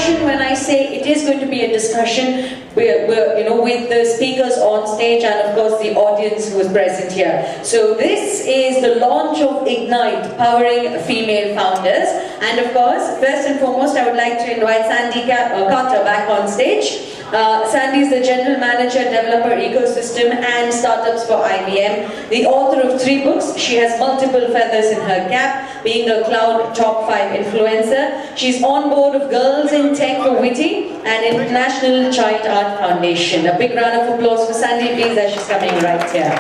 discussion, when I say it is going to be a discussion, with the speakers on stage and of course the audience who is present here. So this is the launch of Ignite, Powering Female Founders. And of course, first and foremost, I would like to invite Sandy Carter back on stage. Sandy is the General Manager, Developer Ecosystem and Startups for IBM, the author of 3 books. She has multiple feathers in her cap, being a Cloud Top 5 influencer. She's on board of Girls in Tech for Witty and International Child Art Foundation. A big round of applause for Sandy, please, as she's coming right here.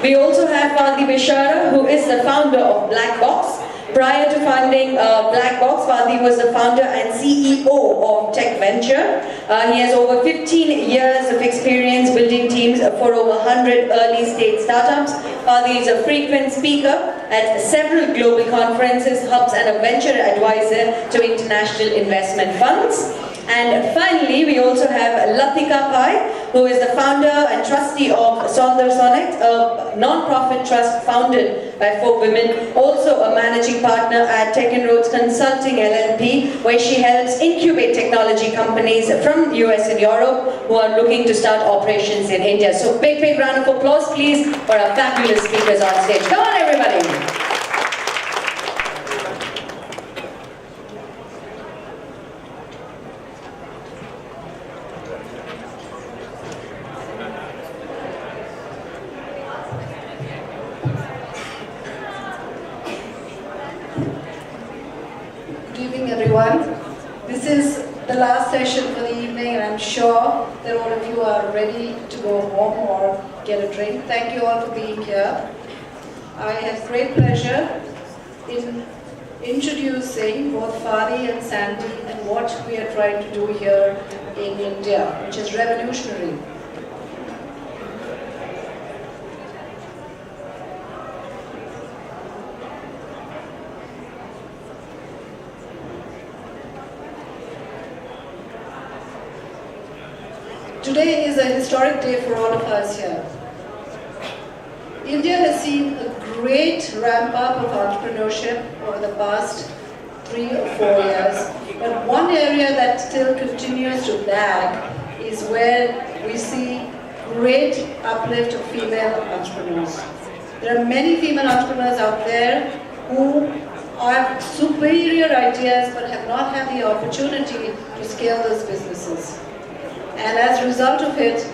We also have Fadi Bishara, who is the founder of Black Box. Prior to founding Black Box, Fadi was the founder and CEO of Tech Venture. He has over 15 years of experience building teams for over 100 early stage startups. Fadi is a frequent speaker at several global conferences, hubs, and a venture advisor to international investment funds. And finally, we also have Latika Pai, who is the founder and trustee of Sonder Sonnet, a non-profit trust founded by 4 women, also a managing partner at Tech and Roads Consulting LLP, where she helps incubate technology companies from the US and Europe who are looking to start operations in India. So big round of applause, please, for our fabulous speakers on stage. Come on, everybody. This is the last session for the evening, and I'm sure that all of you are ready to go home or get a drink. Thank you all for being here. I have great pleasure in introducing both Fadi and Sandy and what we are trying to do here in India, which is revolutionary. Today is a historic day for all of us here. India has seen a great ramp up of entrepreneurship over the past 3 or 4 years, but one area that still continues to lag is where we see great uplift of female entrepreneurs. There are many female entrepreneurs out there who have superior ideas but have not had the opportunity to scale those businesses. And as a result of it,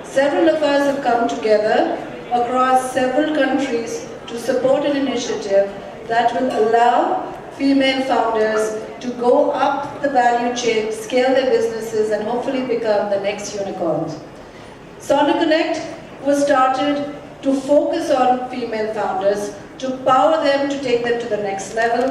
several of us have come together across several countries to support an initiative that will allow female founders to go up the value chain, scale their businesses, and hopefully become the next unicorns. Sonder Connect was started to focus on female founders, to power them to take them to the next level.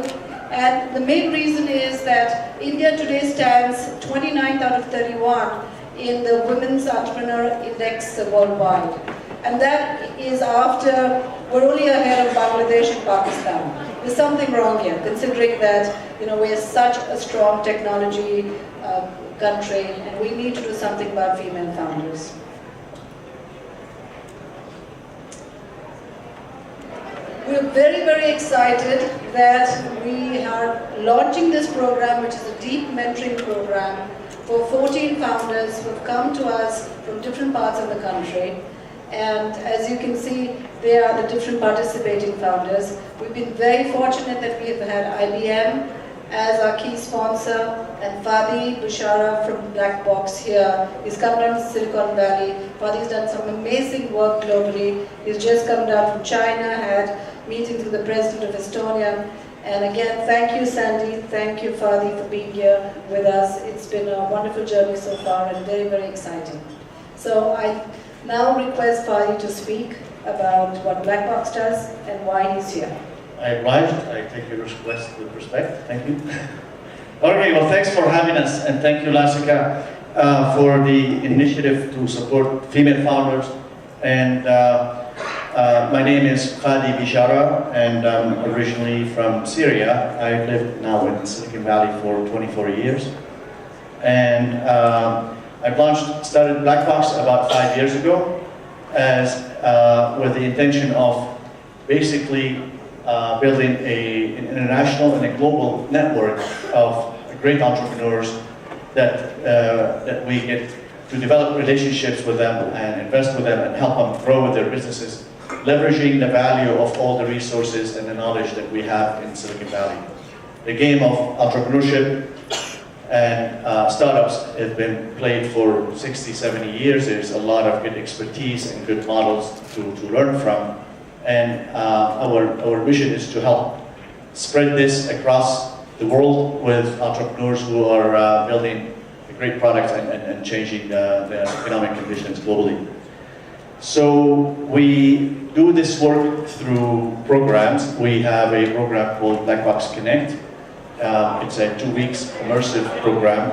And the main reason is that India today stands 29th out of 31 in the Women's Entrepreneur Index worldwide. And that is after, we're only ahead of Bangladesh and Pakistan. There's something wrong here, considering that we're such a strong technology country, and we need to do something about female founders. We're very excited that we are launching this program, which is a deep mentoring program for 14 founders who have come to us from different parts of the country. And as you can see, they are the different participating founders. We've been very fortunate that we have had IBM as our key sponsor, and Fadi Bishara from Black Box here. He's come down to Silicon Valley. Fadi's done some amazing work globally. He's just come down from China, had meetings with the President of Estonia. And again, thank you, Sandy. Thank you, Fadi, for being here with us. It's been a wonderful journey so far and very exciting. So I now request Fadi to speak about what Black Box does and why he's here. I obliged. I take your request with respect. Thank you. Okay, well, thanks for having us, and thank you, Lasika, for the initiative to support female founders. And my name is Fadi Bishara, and I'm originally from Syria. I've lived now in Silicon Valley for 24 years. And I started Black Box about 5 years ago with the intention of basically building an international and a global network of great entrepreneurs that we get to develop relationships with them and invest with them and help them grow with their businesses, leveraging the value of all the resources and the knowledge that we have in Silicon Valley. The game of entrepreneurship and startups has been played for 60, 70 years. There's a lot of good expertise and good models to learn from. And our mission is to help spread this across the world with entrepreneurs who are building a great product and changing the economic conditions globally. So we do this work through programs. We have a program called Blackbox Connect. It's a 2 weeks immersive program.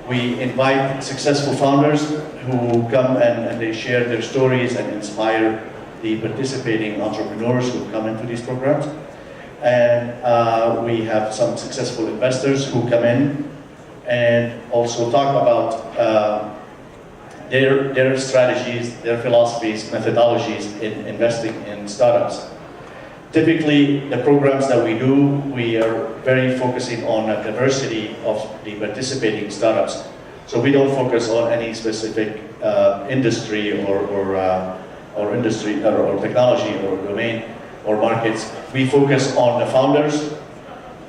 We invite successful founders who come and they share their stories and inspire the participating entrepreneurs who come into these programs. And we have some successful investors who come in and also talk about their strategies, their philosophies, methodologies in investing in startups. Typically, the programs that we do, we are very focusing on a diversity of the participating startups. So we don't focus on any specific industry or industry or technology or domain or markets. We focus on the founders,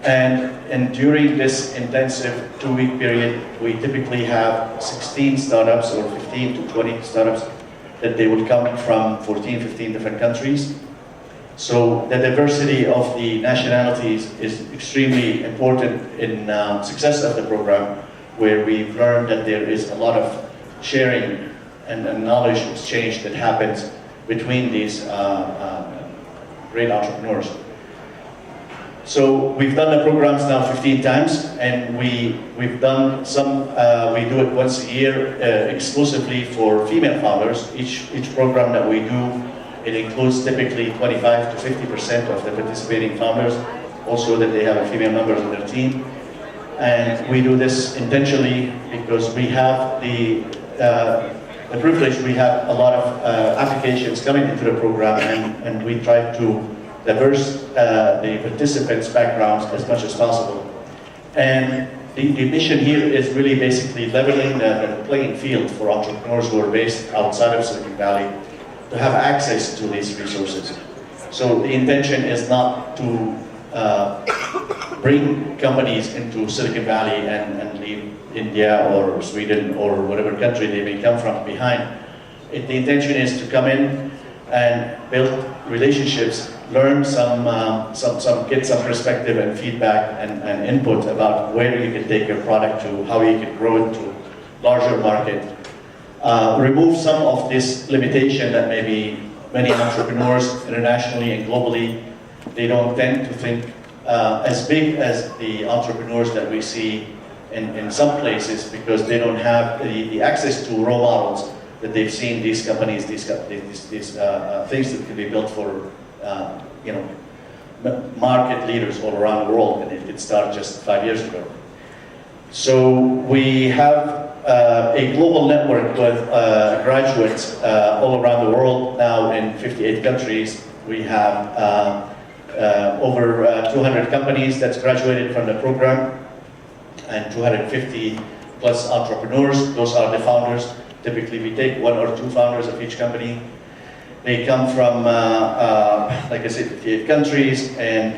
and during this intensive 2-week period, we typically have 16 startups or 15 to 20 startups that they would come from 14, 15 different countries. So the diversity of the nationalities is extremely important in success of the program, where we've learned that there is a lot of sharing and knowledge exchange that happens between these great entrepreneurs. So we've done the programs now 15 times, and we've done some, we do it once a year exclusively for female founders. Each program that we do, it includes typically 25 to 50% of the participating founders, also that they have a female members on their team. And we do this intentionally because we have the privilege, we have a lot of applications coming into the program, and we try to diverse the participants' backgrounds as much as possible. And the mission here is really basically leveling the playing field for entrepreneurs who are based outside of Silicon Valley to have access to these resources. So the intention is not to bring companies into Silicon Valley and leave India or Sweden or whatever country they may come from behind. The intention is to come in and build relationships, learn get some perspective and feedback and input about where you can take your product to, how you can grow it to larger market. Remove some of this limitation that maybe many entrepreneurs internationally and globally, they don't tend to think as big as the entrepreneurs that we see in some places, because they don't have the access to role models that they've seen these companies, these things that can be built for market leaders all around the world, and it started just 5 years ago. So we have a global network with graduates all around the world now in 58 countries. We have over 200 companies that's graduated from the program, and 250 plus entrepreneurs. Those are the founders. Typically we take 1 or 2 founders of each company. They come from, like I said, 58 countries, and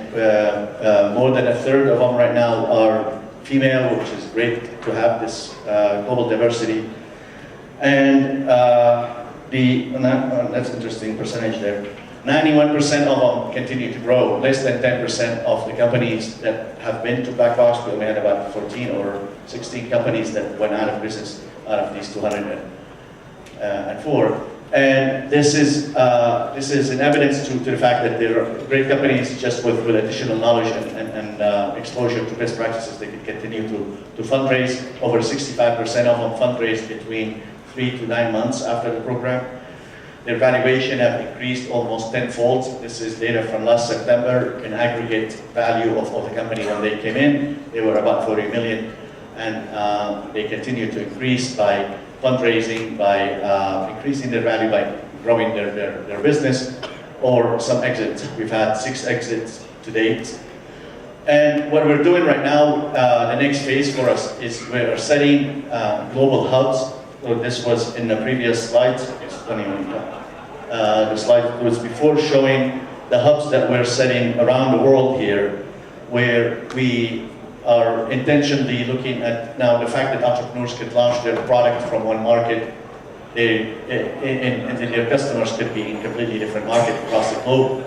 more than a third of them right now are female, which is great to have this global diversity. And that's an interesting percentage there. 91% of them continue to grow. Less than 10% of the companies that have been to Blackbox, we only had about 14 or 16 companies that went out of business out of these 204. And this is an evidence to the fact that there are great companies just with additional knowledge and exposure to best practices. They can continue to fundraise. Over 65% of them fundraise between 3 to 9 months after the program. Their valuation have increased almost tenfold. This is data from last September. In aggregate value of the company when they came in, they were about 40 million, and they continue to increase by fundraising, by increasing their value, by growing their business, or some exits. We've had 6 exits to date. And what we're doing right now, the next phase for us is we're setting global hubs. So this was in the previous slides. The slide was before showing the hubs that we're setting around the world here, where we are intentionally looking at now the fact that entrepreneurs could launch their product from one market, and their customers could be in completely different markets across the globe.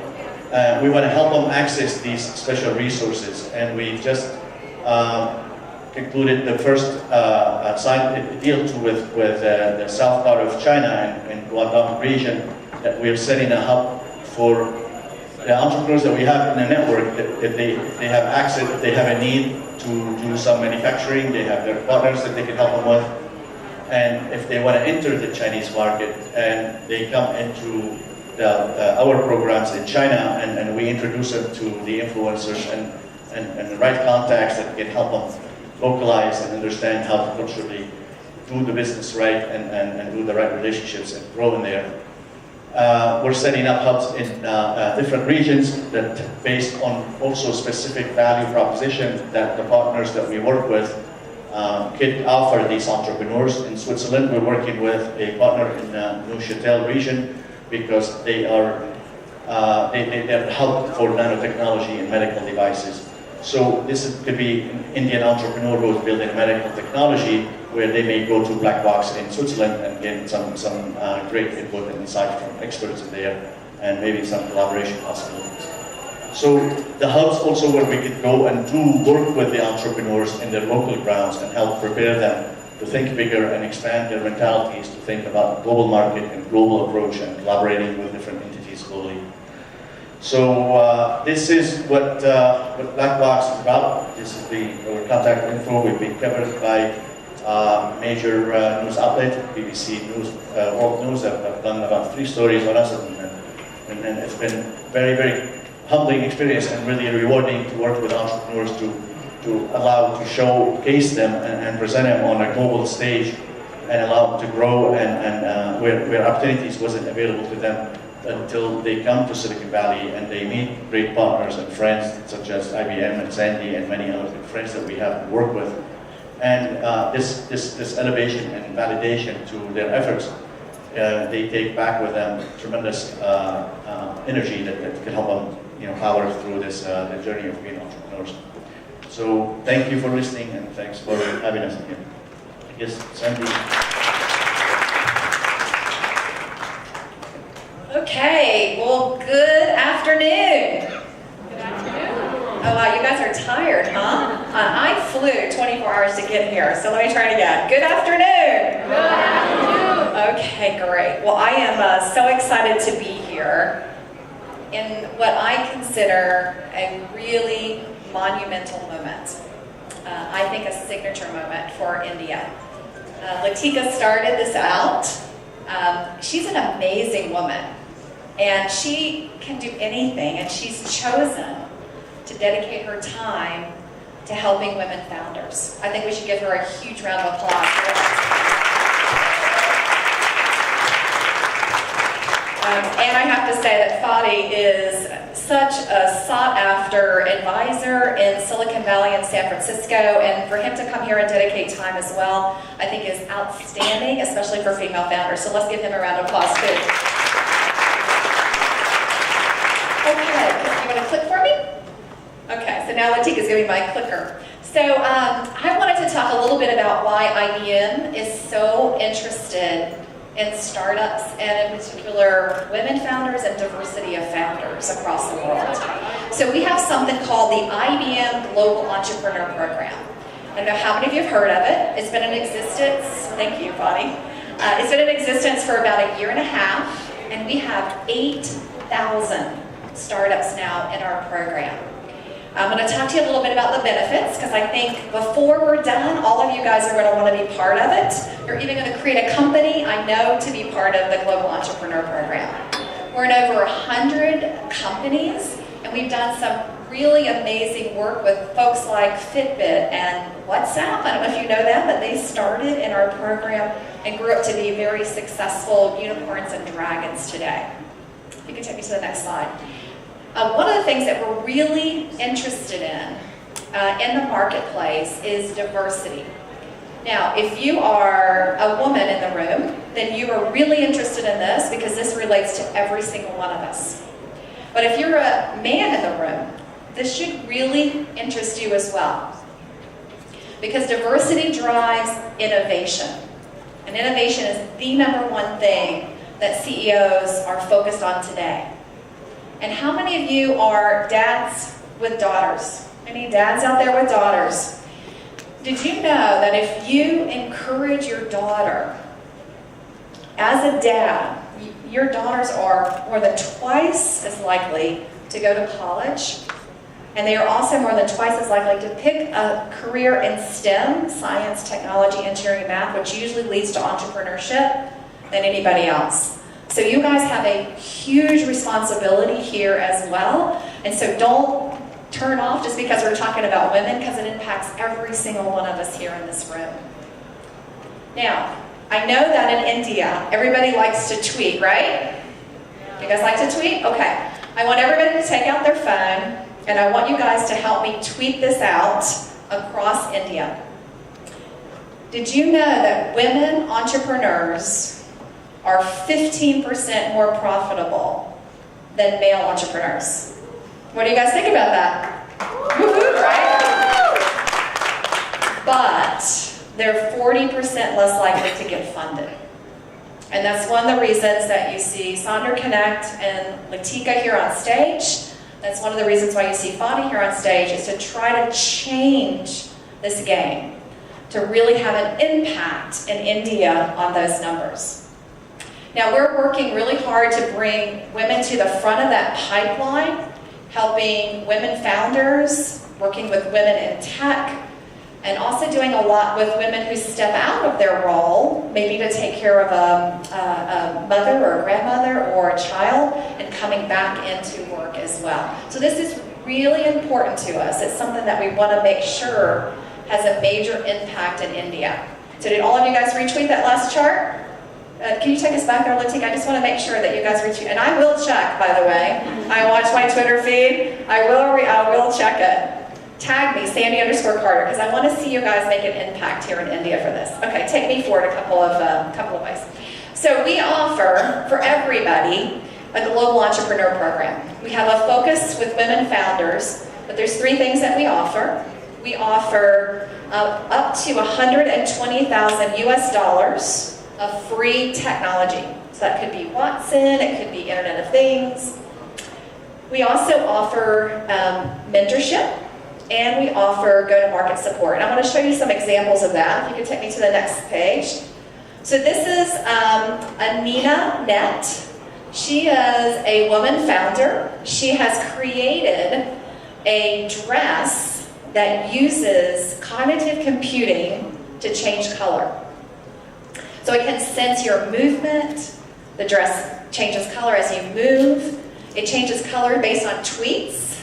We want to help them access these special resources, and we've just concluded the first signed a deal with the south part of China and Guangdong region, that we're setting a hub for the entrepreneurs that we have in the network, that they have access, if they have a need to do some manufacturing, they have their partners that they can help them with. And if they want to enter the Chinese market and they come into our programs in China, and we introduce them to the influencers and the right contacts that can help them localize and understand how to culturally do the business right and do the right relationships and grow in there. We're setting up hubs in different regions that based on also specific value proposition that the partners that we work with can offer these entrepreneurs. In Switzerland, we're working with a partner in the Neuchâtel region because they're help for nanotechnology and medical devices. So this could be an Indian entrepreneur who's building medical technology, where they may go to BlackBox in Switzerland and get some great input and insight from experts in there, and maybe some collaboration possibilities. So the hubs also where we could go and do work with the entrepreneurs in their local grounds and help prepare them to think bigger and expand their mentalities, to think about global market and global approach and collaborating with different entities globally. So this is what BlackBox is about. This is our contact info. We've been covered by major news outlets, BBC News, World News. I've done about 3 stories on us, and then it's been very, very humbling experience and really rewarding to work with entrepreneurs to allow to showcase them and present them on a global stage and allow them to grow and where opportunities wasn't available to them until they come to Silicon Valley and they meet great partners and friends such as IBM and Sandy and many other friends that we have worked with. And this elevation and validation to their efforts, they take back with them tremendous energy that can help them, power through this the journey of being entrepreneurs. So thank you for listening, and thanks for having us here. Yes, Sandy. Okay, well, good afternoon. Good afternoon. Oh wow, you guys are tired, huh? I flew 24 hours to get here, so let me try it again. Good afternoon. Good afternoon. Okay, great. Well, I am so excited to be here in what I consider a really monumental moment. I think a signature moment for India. Latika started this out. She's an amazing woman, and she can do anything, and she's chosen to dedicate her time to helping women founders. I think we should give her a huge round of applause. And I have to say that Fadi is such a sought-after advisor in Silicon Valley and San Francisco, and for him to come here and dedicate time as well, I think is outstanding, especially for female founders. So let's give him a round of applause too. Okay, you want to click for me? Okay, so now Latika's giving me my clicker. So I wanted to talk a little bit about why IBM is so interested in startups, and in particular women founders and diversity of founders across the world. So we have something called the IBM Global Entrepreneur Program. I don't know how many of you have heard of it. It's been in existence, thank you, Fadi. It's been in existence for about 1.5 years, and we have 8,000 startups now in our program. I'm going to talk to you a little bit about the benefits, because I think before we're done, all of you guys are going to want to be part of it. You're even going to create a company, I know, to be part of the Global Entrepreneur Program. We're in over 100 companies, and we've done some really amazing work with folks like Fitbit and WhatsApp. I don't know if you know them, but they started in our program and grew up to be very successful unicorns and dragons today. You can take me to the next slide. One of the things that we're really interested in the marketplace is diversity. Now, if you are a woman in the room, then you are really interested in this because this relates to every single one of us. But if you're a man in the room, this should really interest you as well. Because diversity drives innovation. And innovation is the number one thing that CEOs are focused on today. And how many of you are dads with daughters? Any dads out there with daughters? Did you know that if you encourage your daughter, as a dad, your daughters are more than twice as likely to go to college, and they are also more than twice as likely to pick a career in STEM, science, technology, engineering, math, which usually leads to entrepreneurship, than anybody else. So you guys have a huge responsibility here as well, and so don't turn off just because we're talking about women, because it impacts every single one of us here in this room. Now, I know that in India, everybody likes to tweet, right? You guys like to tweet? Okay. I want everybody to take out their phone, and I want you guys to help me tweet this out across India. Did you know that women entrepreneurs are 15% more profitable than male entrepreneurs? What do you guys think about that? Woo-hoo, right? But they're 40% less likely to get funded. And that's one of the reasons that you see Sonder Connect and Latika here on stage. That's one of the reasons why you see Fadi here on stage, is to try to change this game, to really have an impact in India on those numbers. Now, we're working really hard to bring women to the front of that pipeline, helping women founders, working with women in tech, and also doing a lot with women who step out of their role, maybe to take care of a mother or a grandmother or a child, and coming back into work as well. So this is really important to us. It's something that we want to make sure has a major impact in India. So did all of you guys retweet that last chart? Can you take us back there, Latika? I just want to make sure that you guys retweet. And I will check, by the way. I watch my Twitter feed. I will check it. Tag me, Sandy_Carter, because I want to see you guys make an impact here in India for this. Okay, take me forward a couple of ways. So we offer, for everybody, a global entrepreneur program. We have a focus with women founders, but there's 3 things that we offer. We offer up to $120,000 US of free technology. So that could be Watson, it could be Internet of Things. We also offer mentorship, and we offer go-to-market support. And I want to show you some examples of that. If you could take me to the next page. So this is Anina Net. She is a woman founder. She has created a dress that uses cognitive computing to change color. So it can sense your movement. The dress changes color as you move. It changes color based on tweets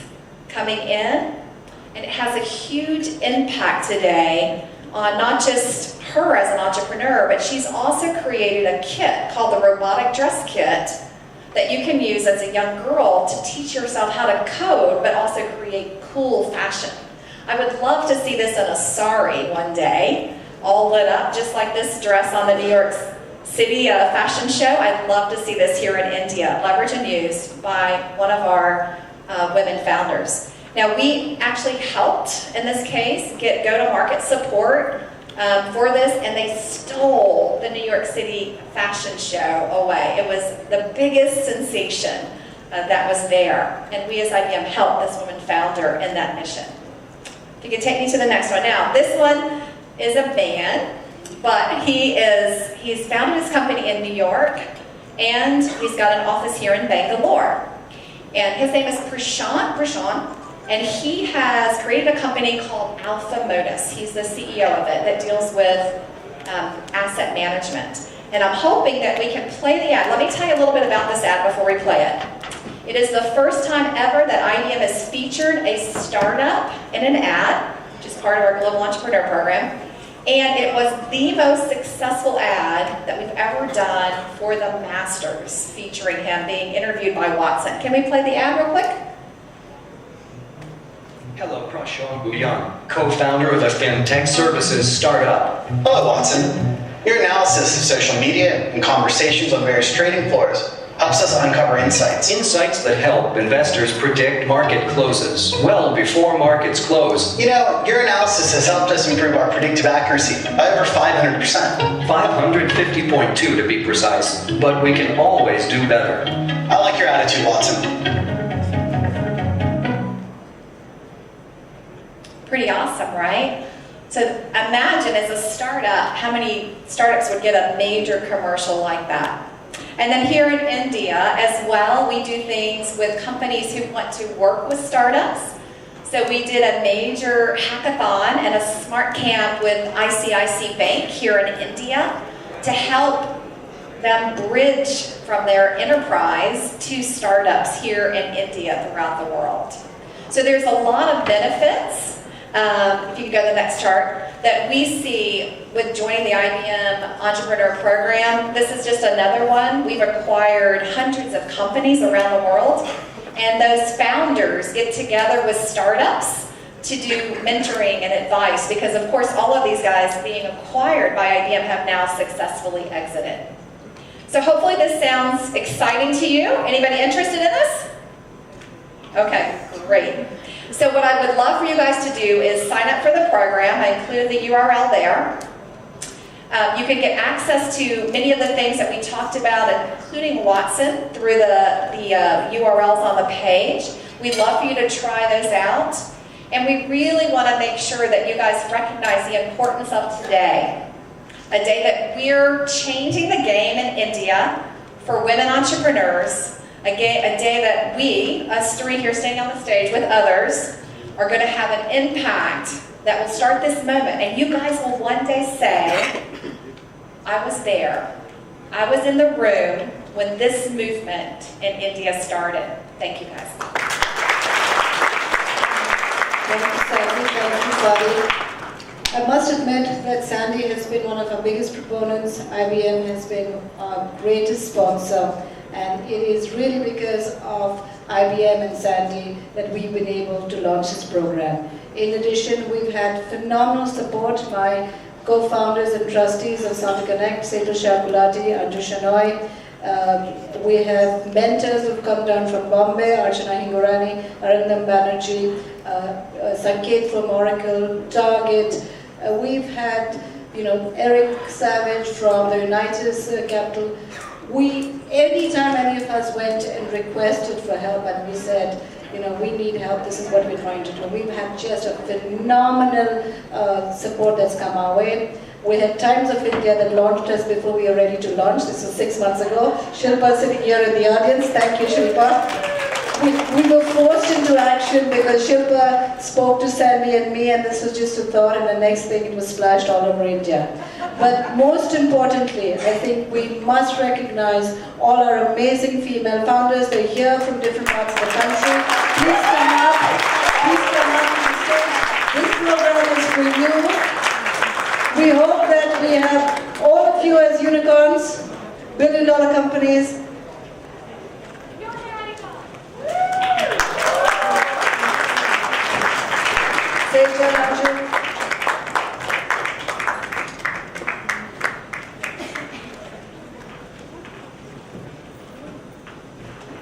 coming in. And it has a huge impact today on not just her as an entrepreneur, but she's also created a kit called the Robotic Dress Kit that you can use as a young girl to teach yourself how to code, but also create cool fashion. I would love to see this in a sari one day, all lit up, just like this dress on the New York City fashion show. I'd love to see this here in India, leveraged and used by one of our women founders. Now, we actually helped, in this case, get go-to-market support for this, and they stole the New York City fashion show away. It was the biggest sensation that was there, and we as IBM helped this woman founder in that mission. If you could take me to the next one. Now, this one is a man, but he's founded his company in New York, and he's got an office here in Bangalore. And his name is Prashant, and he has created a company called Alpha Modus. He's the CEO of it that deals with asset management. And I'm hoping that we can play the ad. Let me tell you a little bit about this ad before we play it. It is the first time ever that IBM has featured a startup in an ad, which is part of our Global Entrepreneur Program. And it was the most successful ad that we've ever done for the Masters, featuring him being interviewed by Watson. Can we play the ad real quick? Hello, Prashant Bhuyan, co-founder of a fintech services startup. Hello, Watson. Your analysis of social media and conversations on various trading floors helps us uncover insights. Insights that help investors predict market closes well before markets close. You know, your analysis has helped us improve our predictive accuracy by over 500%. 550.2 to be precise, but we can always do better. I like your attitude, Watson. Pretty awesome, right? So imagine as a startup, how many startups would get a major commercial like that. And then here in India as well, we do things with companies who want to work with startups. So we did a major hackathon and a smart camp with ICICI Bank here in India to help them bridge from their enterprise to startups here in India throughout the world. So there's a lot of benefits. If you could go to the next chart, that we see with joining the IBM Entrepreneur Program. This is just another one. We've acquired hundreds of companies around the world, and those founders get together with startups to do mentoring and advice, because of course all of these guys being acquired by IBM have now successfully exited. So hopefully this sounds exciting to you. Anybody interested in this? Okay, great. So what I would love for you guys to do is sign up for the program. I included the URL there. You can get access to many of the things that we talked about, including Watson, through the URLs on the page. We'd love for you to try those out. And we really want to make sure that you guys recognize the importance of today. A day that we're changing the game in India for women entrepreneurs. A day that we, us three here standing on the stage with others, are going to have an impact that will start this moment. And you guys will one day say, I was there. I was in the room when this movement in India started. Thank you, guys. Thank you, Sandy. Thank you, Bobby. I must admit that Sandy has been one of our biggest proponents. IBM has been our greatest sponsor. And it is really because of IBM and Sandy that we've been able to launch this program. In addition, we've had phenomenal support by co-founders and trustees of Sandy Connect, Setu Shakulati, Anju Shanoy. We have mentors who've come down from Bombay, Archana Hingorani, Arindam Banerjee, Sanket from Oracle, Target. We've had, Eric Savage from the United Capital. Anytime any of us went and requested for help and we said, we need help, this is what we're trying to do. We've had just a phenomenal support that's come our way. We had Times of India that launched us before we were ready to launch. This was 6 months ago. Shilpa sitting here in the audience. Thank you, Shilpa. We were forced into action because Shilpa spoke to Sandy and me, and this was just a thought, and the next thing it was splashed all over India. But most importantly, I think we must recognize all our amazing female founders. They're here from different parts of the country. Please come up. Please come up to the stage. This program is for you. We hope that we have all of you as unicorns, billion-dollar companies.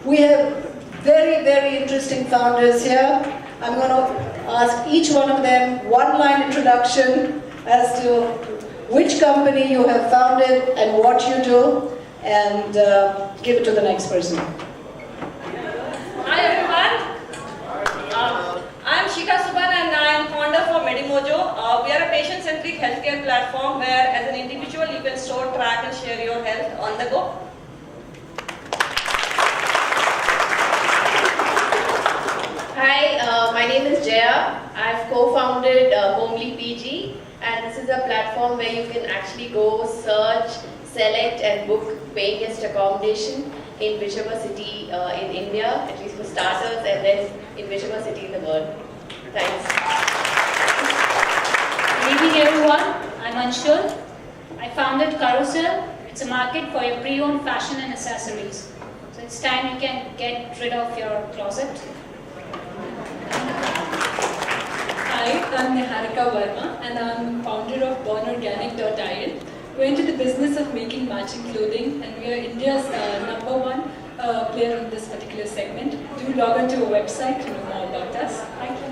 We have very, very interesting founders here. I'm going to ask each one of them one-line introduction as to which company you have founded and what you do, and give it to the next person. Hi everyone. I'm Shika Suban and I am founder for Medimojo. We are a patient-centric healthcare platform where as an individual you can store, track and share your health on the go. Hi, my name is Jaya. I've co-founded Homely PG, and this is a platform where you can actually go search, select and book paying guest accommodation in whichever city in India, at least for starters, and then in whichever city in the world. Thanks. Good evening everyone, I'm Anshul. I founded Carousel. It's a market for your pre-owned fashion and accessories. So it's time you can get rid of your closet. Hi, I'm Niharika Verma and I'm founder of BornOrganic.in. We're into the business of making matching clothing and we are India's #1 player in this particular segment. Do log on to our website to know more about us. Thank you.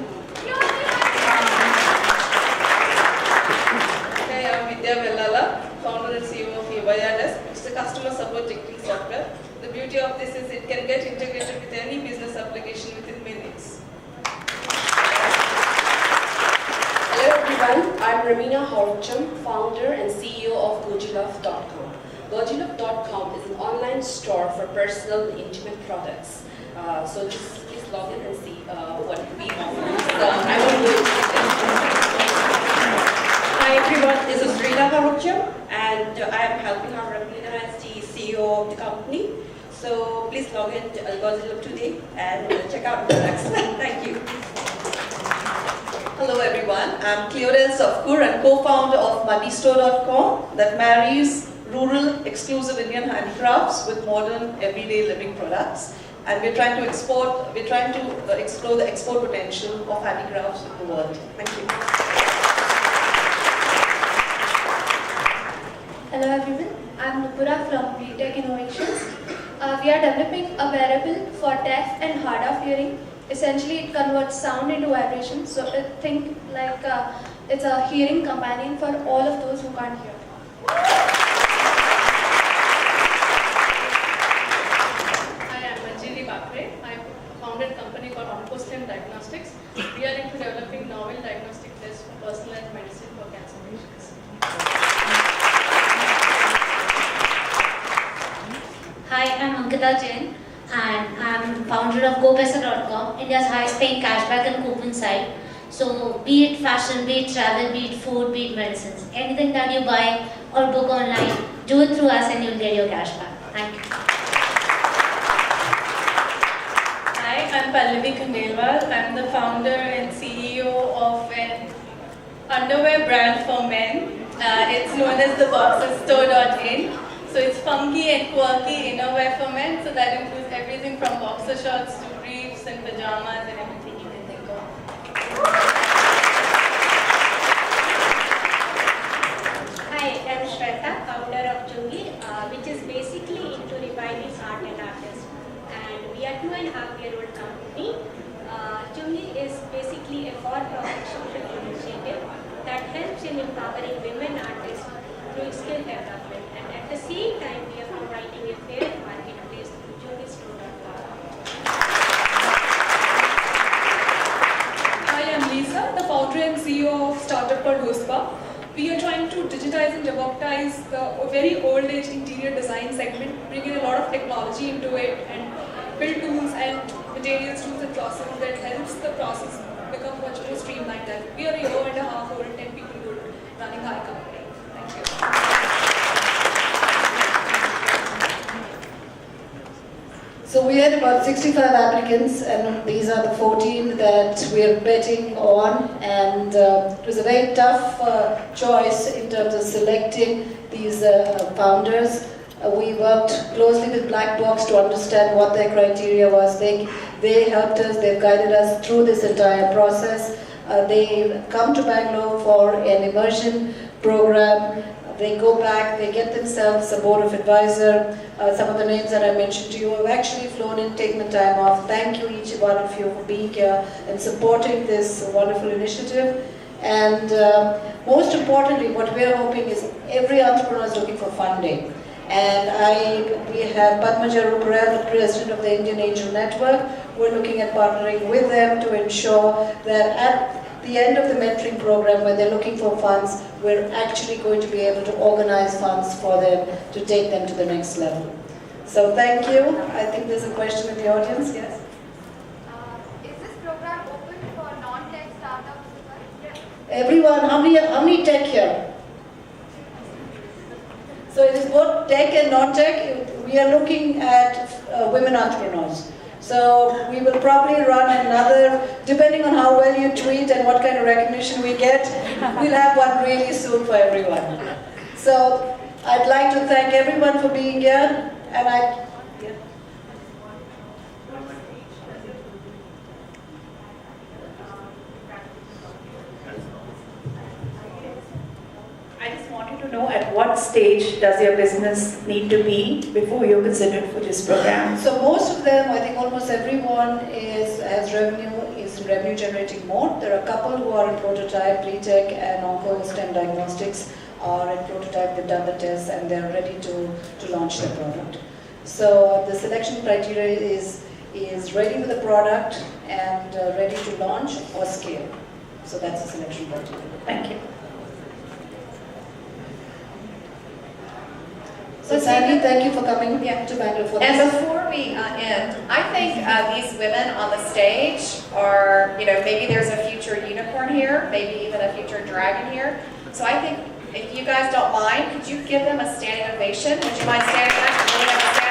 Hi, I'm Vidya Vellala, founder and CEO of Desk. It's a customer support ticketing software. The beauty of this is it can get integrated with any business application within minutes. Hello everyone, I'm Ramina Horcham, founder and CEO of Gojilove.com. Gojilove.com is an online store for personal and intimate products. So just please log in and see what we offer. I will do it. Hi everyone, this is Rita Harocham and I am helping our Ramina as the CEO of the company. So please log in to Gojilove today and check out the products. Thank you. Hello everyone, I'm Cleodel Safkur and co-founder of Madistore.com that marries rural exclusive Indian handicrafts with modern everyday living products. And we're trying to explore the export potential of handicrafts in the world. Thank you. Hello everyone, I'm Nupura from VTech Innovations. We are developing a wearable for deaf and hard of hearing. Essentially, it converts sound into vibration, so think like it's a hearing companion for all of those who can't hear. Hi, I'm Manjiri Bakre. I founded a company called OncoStem Diagnostics. We are into developing novel diagnostic tests for personalized medicine for cancer patients. Hi, I'm Ankita Jain and I'm founder of GoPaisa.com, India's highest paying cashback and coupon site. So be it fashion, be it travel, be it food, be it medicines, anything that you buy or book online, do it through us and you'll get your cashback. Thank you. Hi, I'm Pallavi Khandelwal. I'm the founder and CEO of an underwear brand for men. It's known as the boxerstore.in. So it's funky and quirky innerwear for men. So that includes everything from boxer shorts to briefs and pajamas and everything you can think of. Hi, I'm Shweta, founder of Chungi, which is basically into reviving art and artists. And we are 2.5-year-old company. Chungi is basically a for-profit social initiative that helps in empowering women artists through skill development. And at the same time, we are providing a fair marketplace through chungistore.com. Hi, I'm Lisa, the founder and CEO of startup called Hospa. We are trying to digitize and democratize the very old age interior design segment, bringing a lot of technology into it and build tools and materials, tools and processes that helps the process become much more streamlined. And we are a year and a half old, 10 people old, running our company. Thank you. So we had about 65 applicants and these are the 14 that we are betting on, and it was a very tough choice in terms of selecting these founders. We worked closely with Black Box to understand what their criteria was. They helped us, they've guided us through this entire process. They come to Bangalore for an immersion program. They go back, they get themselves a board of advisor. Some of the names that I mentioned to you have actually flown in, taken the time off. Thank you each one of you for being here and supporting this wonderful initiative. And most importantly, what we're hoping is every entrepreneur is looking for funding. And we have Padmaja Ruparel, the president of the Indian Angel Network. We're looking at partnering with them to ensure that at the end of the mentoring program, when they're looking for funds, we're actually going to be able to organize funds for them to take them to the next level. So thank you. I think there's a question in the audience. Yes? Is this program open for non-tech startups? Everyone, how many tech here? So it is both tech and non-tech. We are looking at women entrepreneurs. So we will probably run another, depending on how well you tweet and what kind of recognition we get, we'll have one really soon for everyone. So I'd like to thank everyone for being here, and what stage does your business need to be before you're considered for this program? So most of them, I think almost everyone is in revenue generating mode. There are a couple who are in prototype, pre-tech and onco-stem diagnostics are in prototype, they've done the tests and they're ready to launch their product. So the selection criteria is ready with the product and ready to launch or scale. So that's the selection criteria. Thank you. So Sandy, thank you for coming to Bangalore for this. And before we end, I think these women on the stage are, maybe there's a future unicorn here, maybe even a future dragon here. So I think if you guys don't mind, could you give them a standing ovation? Would you mind standing up and giving them a standing